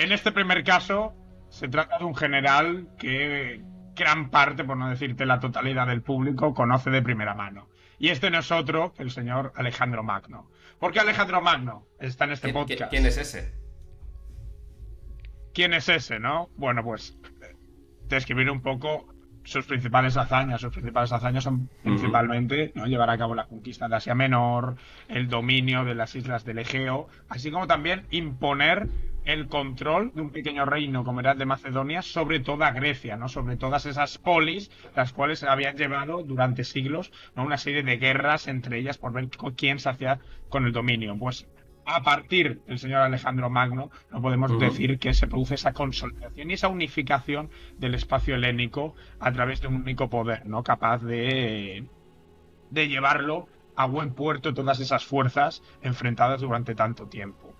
En este primer caso, se trata de un general que gran parte, por no decirte la totalidad del público, conoce de primera mano. Y este no es otro que el señor Alejandro Magno. ¿Por qué Alejandro Magno está en este Quién podcast? es ese? ¿Quién es ese, no? Bueno, pues describir un poco sus principales hazañas. Sus principales hazañas son Ujú. principalmente, ¿no?, llevar a cabo la conquista de Asia Menor, el dominio de las islas del Egeo, así como también imponer el control de un pequeño reino como era el de Macedonia sobre toda Grecia, ¿no? Sobre todas esas polis, las cuales habían llevado durante siglos, ¿no?, una serie de guerras entre ellas por ver quién se hacía con el dominio. Pues a partir del señor Alejandro Magno, no podemos Ujú. decir que se produce esa consolidación y esa unificación del espacio helénico a través de un único poder, ¿no? Capaz de llevarlo a buen puerto todas esas fuerzas enfrentadas durante tanto tiempo.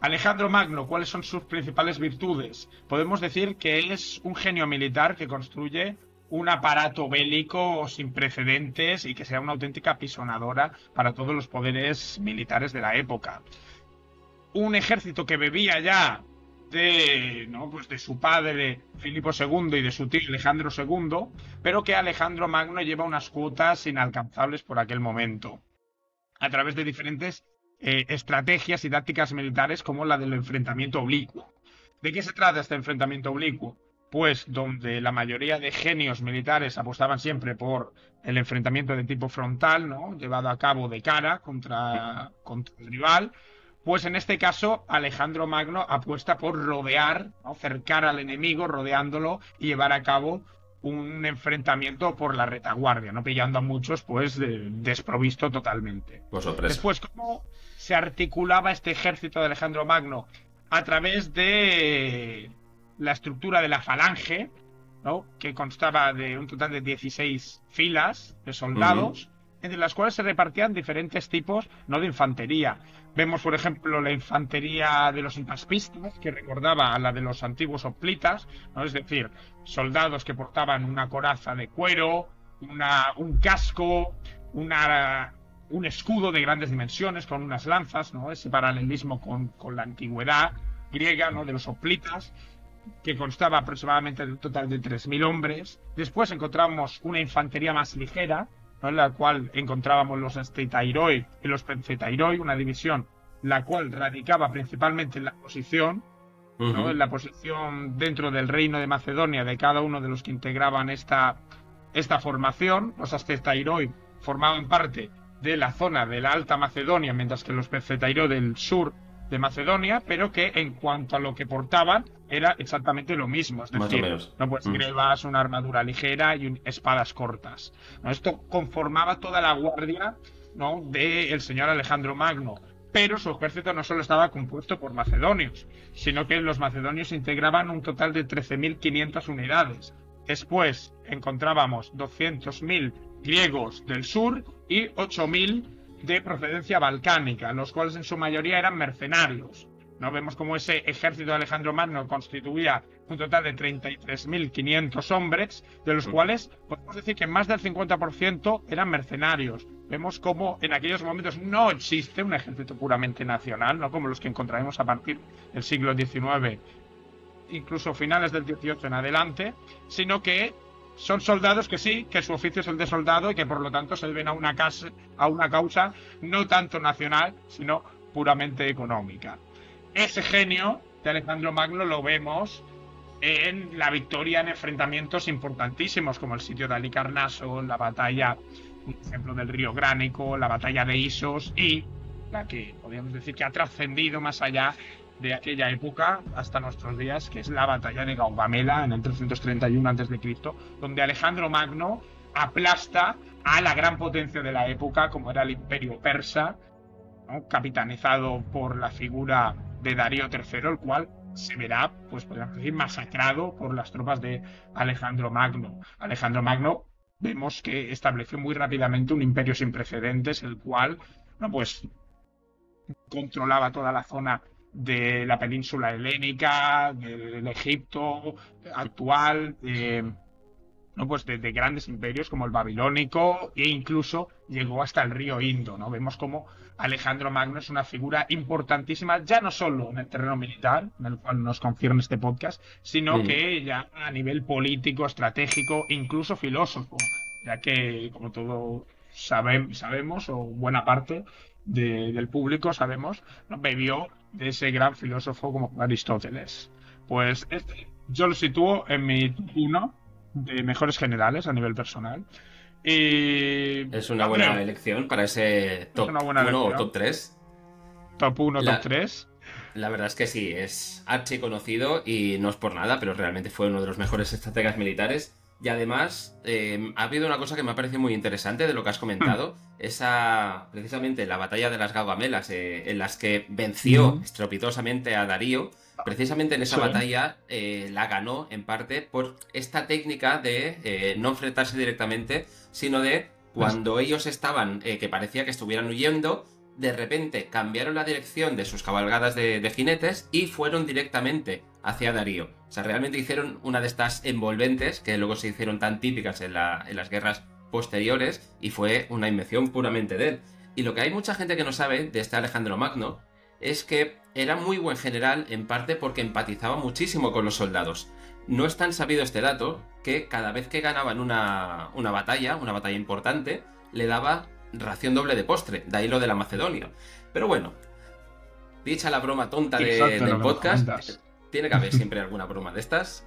Alejandro Magno, ¿cuáles son sus principales virtudes? Podemos decir que es un genio militar que construye un aparato bélico sin precedentes y que sea una auténtica pisonadora para todos los poderes militares de la época. Un ejército que bebía ya de, ¿no?, pues de su padre Filipo II y de su tío Alejandro II, pero que Alejandro Magno lleva unas cuotas inalcanzables por aquel momento, a través de diferentes estrategias y tácticas militares como la del enfrentamiento oblicuo. ¿De qué se trata este enfrentamiento oblicuo? Pues donde la mayoría de genios militares apostaban siempre por el enfrentamiento de tipo frontal, ¿no?, llevado a cabo de cara contra el rival. Pues en este caso, Alejandro Magno apuesta por rodear, ¿no?, cercar al enemigo, rodeándolo y llevar a cabo un enfrentamiento por la retaguardia, no pillando a muchos pues desprovisto totalmente. Por sorpresa. Después, ¿cómo se articulaba este ejército de Alejandro Magno? A través de la estructura de la falange, ¿no?, que constaba de un total de 16 filas de Ujú. soldados, entre las cuales se repartían diferentes tipos, no, de infantería. Vemos, por ejemplo, la infantería de los impaspistas, que recordaba a la de los antiguos hoplitas, ¿no? Es decir, soldados que portaban una coraza de cuero, un casco, una, un escudo de grandes dimensiones con unas lanzas, ¿no? Ese paralelismo con la antigüedad griega, ¿no?, de los hoplitas, que constaba aproximadamente de un total de 3.000 hombres. Después encontramos una infantería más ligera, ¿no?, en la cual encontrábamos los Estetairoi y los Pencetairoi, una división la cual radicaba principalmente en la posición, ¿no?, en Ujú. la posición dentro del reino de Macedonia de cada uno de los que integraban esta formación. Los Astetairoi formaban parte de la zona de la Alta Macedonia, mientras que los Pencetairoi del sur de Macedonia, pero que en cuanto a lo que portaban era exactamente lo mismo, es Más o decir, menos. no, pues Mm. grebas, una armadura ligera y espadas cortas, ¿no? Esto conformaba toda la guardia, ¿no?, del señor Alejandro Magno. Pero su ejército no solo estaba compuesto por macedonios, sino que los macedonios integraban un total de 13.500 unidades. Después encontrábamos 200.000 griegos del sur y 8.000 de procedencia balcánica, los cuales en su mayoría eran mercenarios. No vemos cómo ese ejército de Alejandro Magno constituía un total de 33.500 hombres, de los Mm. cuales podemos decir que más del 50% eran mercenarios. Vemos cómo en aquellos momentos no existe un ejército puramente nacional, no como los que encontraremos a partir del siglo XIX, incluso finales del XVIII en adelante, sino que son soldados que sí, que su oficio es el de soldado y que por lo tanto se deben a una causa no tanto nacional, sino puramente económica. Ese genio de Alejandro Magno lo vemos en la victoria en enfrentamientos importantísimos como el sitio de Halicarnaso, la batalla, por ejemplo, del río Gránico, la batalla de Isos y la que podríamos decir que ha trascendido más allá de aquella época hasta nuestros días, que es la batalla de Gaugamela en el 331 a.C., donde Alejandro Magno aplasta a la gran potencia de la época, como era el Imperio Persa, ¿no?, capitanizado por la figura de Darío III, el cual se verá, pues podríamos decir, masacrado por las tropas de Alejandro Magno. Alejandro Magno vemos que estableció muy rápidamente un imperio sin precedentes, el cual, no, pues controlaba toda la zona de la península helénica, del Egipto actual, ¿no? Pues de grandes imperios como el babilónico e incluso llegó hasta el río Indo, ¿no? Vemos como Alejandro Magno es una figura importantísima, ya no solo en el terreno militar, en el cual nos concierne este podcast, sino Mm. que ya a nivel político, estratégico, incluso filósofo, ya que, como todos sabemos, o buena parte del público sabemos, ¿no? Bebió de ese gran filósofo como Aristóteles. Pues yo lo sitúo en mi top 1 de mejores generales a nivel personal. Y, Es una buena hombre, elección para ese es top una buena 1 o elección. top 3. Top 1, top La, 3. la verdad es que sí, es archi conocido y no es por nada, pero realmente fue uno de los mejores estrategas militares. Y además, ha habido una cosa que me ha parecido muy interesante de lo que has comentado. Precisamente la batalla de las Gaugamelas, en las que venció estrepitosamente a Darío. Precisamente en esa Sí. batalla la ganó en parte por esta técnica de no enfrentarse directamente, sino de cuando ellos estaban, que parecía que estuvieran huyendo, de repente cambiaron la dirección de sus cabalgadas de jinetes y fueron directamente hacia Darío. O sea, realmente hicieron una de estas envolventes que luego se hicieron tan típicas en las guerras posteriores y fue una invención puramente de él. Y lo que hay mucha gente que no sabe de este Alejandro Magno es que era muy buen general en parte porque empatizaba muchísimo con los soldados. No es tan sabido este dato que cada vez que ganaban una batalla importante, le daba ración doble de postre, de ahí lo de la Macedonia. Pero bueno, dicha la broma tonta Exacto, del lo que nos podcast, comentas. tiene que haber siempre alguna broma de estas.